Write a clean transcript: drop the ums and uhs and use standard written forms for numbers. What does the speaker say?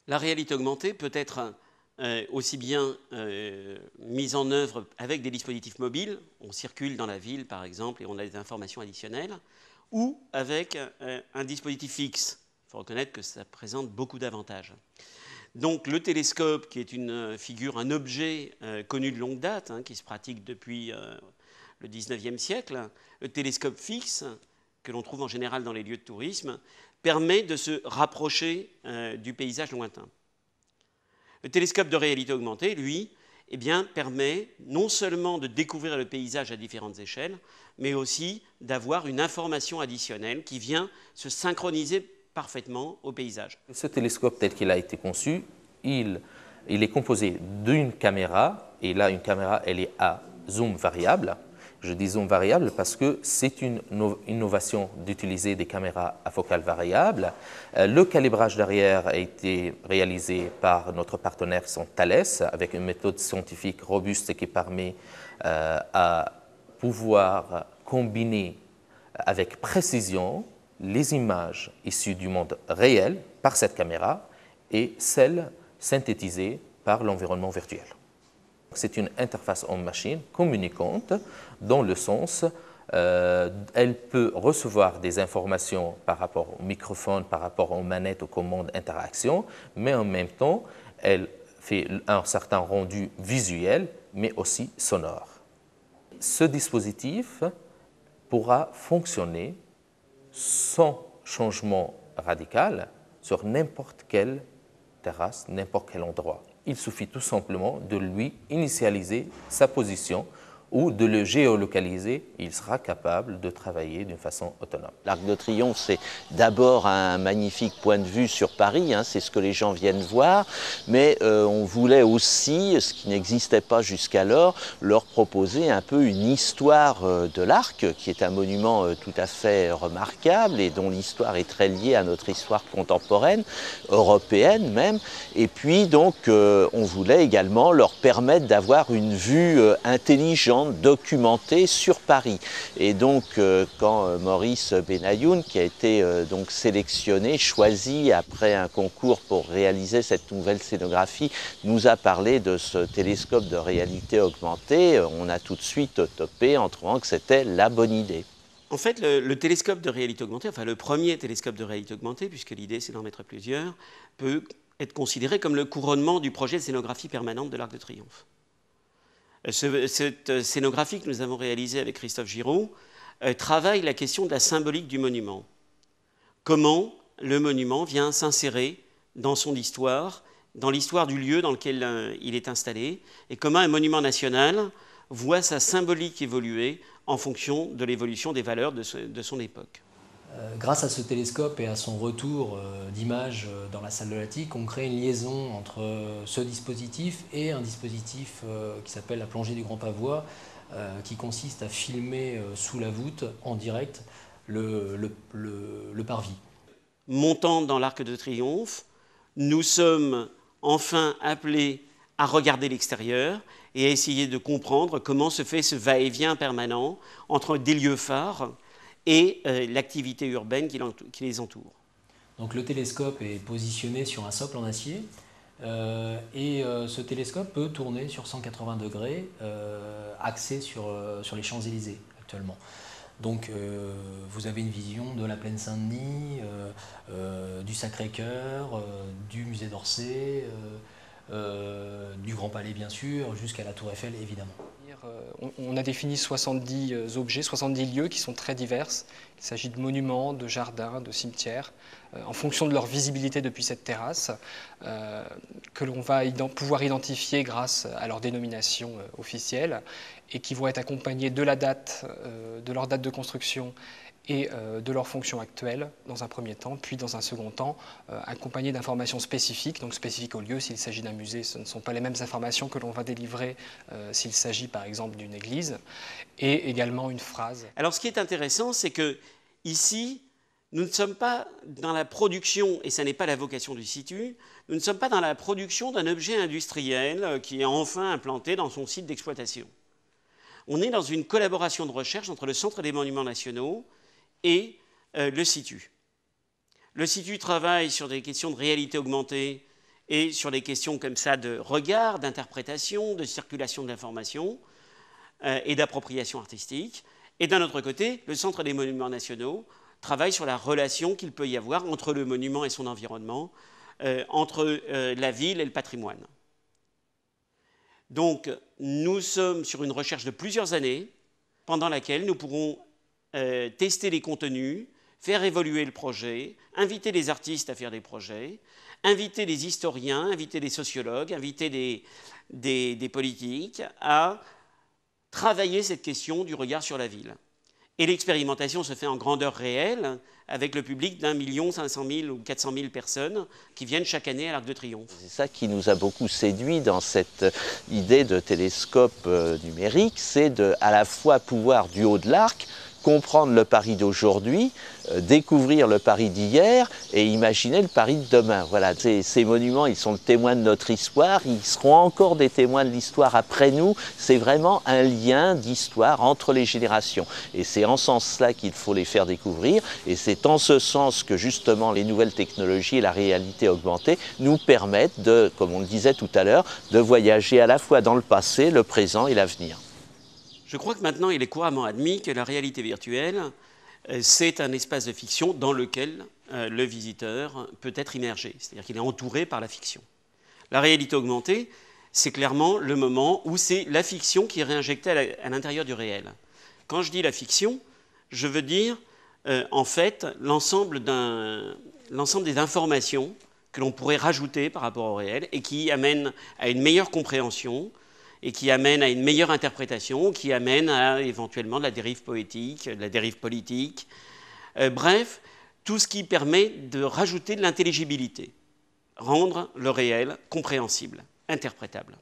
La réalité augmentée peut être aussi bien mise en œuvre avec des dispositifs mobiles, on circule dans la ville par exemple et on a des informations additionnelles, ou avec un dispositif fixe. Il faut reconnaître que ça présente beaucoup d'avantages. Donc le télescope, qui est une figure, un objet connu de longue date, qui se pratique depuis le 19e siècle, le télescope fixe, que l'on trouve en général dans les lieux de tourisme, permet de se rapprocher du paysage lointain. Le télescope de réalité augmentée, lui, permet non seulement de découvrir le paysage à différentes échelles, mais aussi d'avoir une information additionnelle qui vient se synchroniser parfaitement au paysage. Ce télescope tel qu'il a été conçu, il est composé d'une caméra, et là une caméra elle est à zoom variable. Je dis zoom variable parce que c'est une innovation d'utiliser des caméras à focale variable. Le calibrage derrière a été réalisé par notre partenaire Thales avec une méthode scientifique robuste qui permet à pouvoir combiner avec précision les images issues du monde réel par cette caméra et celles synthétisées par l'environnement virtuel. C'est une interface homme-machine communicante dans le sens elle peut recevoir des informations par rapport au microphone, par rapport aux manettes, aux commandes, interactions, mais en même temps, elle fait un certain rendu visuel, mais aussi sonore. Ce dispositif pourra fonctionner sans changement radical sur n'importe quelle terrasse, n'importe quel endroit. Il suffit tout simplement de lui initialiser sa position ou de le géolocaliser, il sera capable de travailler d'une façon autonome. L'Arc de Triomphe, c'est d'abord un magnifique point de vue sur Paris, c'est ce que les gens viennent voir, mais on voulait aussi, ce qui n'existait pas jusqu'alors, leur proposer un peu une histoire de l'Arc, qui est un monument tout à fait remarquable et dont l'histoire est très liée à notre histoire contemporaine, européenne même, et puis donc on voulait également leur permettre d'avoir une vue intelligente, documentée sur Paris. Et donc quand Maurice Benayoun, qui a été donc sélectionné, choisi après un concours pour réaliser cette nouvelle scénographie, nous a parlé de ce télescope de réalité augmentée, on a tout de suite topé en trouvant que c'était la bonne idée. En fait, le télescope de réalité augmentée, enfin le premier télescope de réalité augmentée, puisque l'idée c'est d'en mettre plusieurs, peut être considéré comme le couronnement du projet de scénographie permanente de l'Arc de Triomphe. Cette scénographie que nous avons réalisée avec Christophe Giraud travaille la question de la symbolique du monument. Comment le monument vient s'insérer dans son histoire, dans l'histoire du lieu dans lequel il est installé, et comment un monument national voit sa symbolique évoluer en fonction de l'évolution des valeurs de son époque. Grâce à ce télescope et à son retour d'images dans la salle de l'Attique, on crée une liaison entre ce dispositif et un dispositif qui s'appelle la plongée du Grand Pavois, qui consiste à filmer sous la voûte, en direct, le parvis. Montant dans l'Arc de Triomphe, nous sommes enfin appelés à regarder l'extérieur et à essayer de comprendre comment se fait ce va-et-vient permanent entre des lieux phares et l'activité urbaine qui les entoure. Donc le télescope est positionné sur un socle en acier et ce télescope peut tourner sur 180 degrés, axé sur les Champs-Élysées actuellement. Donc vous avez une vision de la plaine Saint-Denis, du Sacré-Cœur, du musée d'Orsay, du Grand Palais bien sûr, jusqu'à la Tour Eiffel évidemment. On a défini 70 objets, 70 lieux qui sont très divers. Il s'agit de monuments, de jardins, de cimetières, en fonction de leur visibilité depuis cette terrasse, que l'on va pouvoir identifier grâce à leur dénomination officielle et qui vont être accompagnés de la date, de leur date de construction et de leur fonction actuelle dans un premier temps, puis dans un second temps, accompagné d'informations spécifiques, donc spécifiques au lieu. S'il s'agit d'un musée, ce ne sont pas les mêmes informations que l'on va délivrer s'il s'agit par exemple d'une église, et également une phrase. Alors ce qui est intéressant, c'est que ici, nous ne sommes pas dans la production, et ça n'est pas la vocation du situ, nous ne sommes pas dans la production d'un objet industriel qui est enfin implanté dans son site d'exploitation. On est dans une collaboration de recherche entre le Centre des Monuments Nationaux et le situ. Le situ travaille sur des questions de réalité augmentée et sur les questions comme ça de regard, d'interprétation, de circulation de l'information et d'appropriation artistique. Et d'un autre côté, le Centre des monuments nationaux travaille sur la relation qu'il peut y avoir entre le monument et son environnement, entre la ville et le patrimoine. Donc, nous sommes sur une recherche de plusieurs années, pendant laquelle nous pourrons tester les contenus, faire évoluer le projet, inviter les artistes à faire des projets, inviter les historiens, inviter les sociologues, inviter des politiques à travailler cette question du regard sur la ville. Et l'expérimentation se fait en grandeur réelle, avec le public d'1 500 000 ou 400 000 personnes qui viennent chaque année à l'Arc de Triomphe. C'est ça qui nous a beaucoup séduit dans cette idée de télescope numérique, c'est de à la fois pouvoir du haut de l'arc comprendre le Paris d'aujourd'hui, découvrir le Paris d'hier et imaginer le Paris de demain. Voilà, ces monuments, ils sont le témoin de notre histoire, ils seront encore des témoins de l'histoire après nous. C'est vraiment un lien d'histoire entre les générations. Et c'est en ce sens-là qu'il faut les faire découvrir. Et c'est en ce sens que justement les nouvelles technologies et la réalité augmentée nous permettent de, comme on le disait tout à l'heure, de voyager à la fois dans le passé, le présent et l'avenir. Je crois que maintenant, il est couramment admis que la réalité virtuelle, c'est un espace de fiction dans lequel le visiteur peut être immergé. C'est-à-dire qu'il est entouré par la fiction. La réalité augmentée, c'est clairement le moment où c'est la fiction qui est réinjectée à l'intérieur du réel. Quand je dis la fiction, je veux dire, en fait, l'ensemble des informations que l'on pourrait rajouter par rapport au réel et qui amènent à une meilleure compréhension, et qui amène à une meilleure interprétation, qui amène à éventuellement de la dérive poétique, de la dérive politique. Bref, tout ce qui permet de rajouter de l'intelligibilité, rendre le réel compréhensible, interprétable.